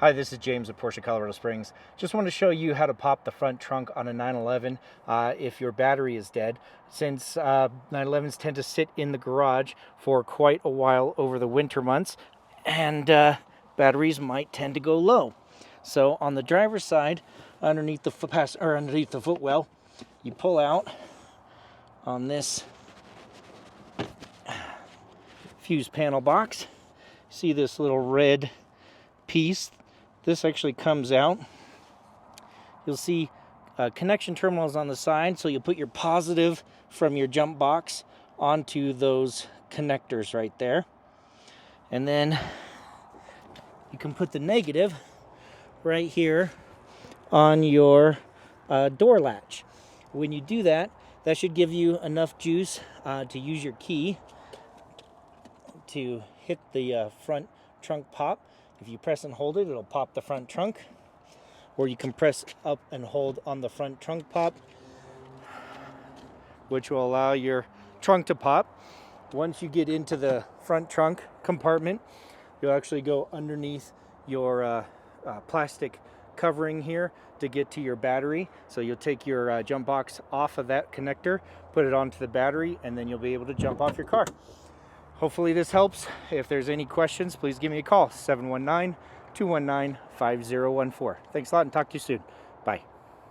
Hi, this is James at Porsche Colorado Springs. Just want to show you how to pop the front trunk on a 911 if your battery is dead. Since 911s tend to sit in the garage for quite a while over the winter months, and batteries might tend to go low. So on the driver's side, underneath the footwell, you pull out on this fuse panel box. See this little red piece? This actually comes out. You'll see connection terminals on the side, so you'll put your positive from your jump box onto those connectors right there. And then you can put the negative right here on your door latch. When you do that, that should give you enough juice to use your key to hit the front trunk pop. If you press and hold it, it'll pop the front trunk. Or you can press up and hold on the front trunk pop, which will allow your trunk to pop. Once you get into the front trunk compartment, you'll actually go underneath your plastic covering here to get to your battery. So you'll take your jump box off of that connector, put it onto the battery, and then you'll be able to jump off your car. Hopefully this helps. If there's any questions, please give me a call, 719-219-5014. Thanks a lot and talk to you soon. Bye.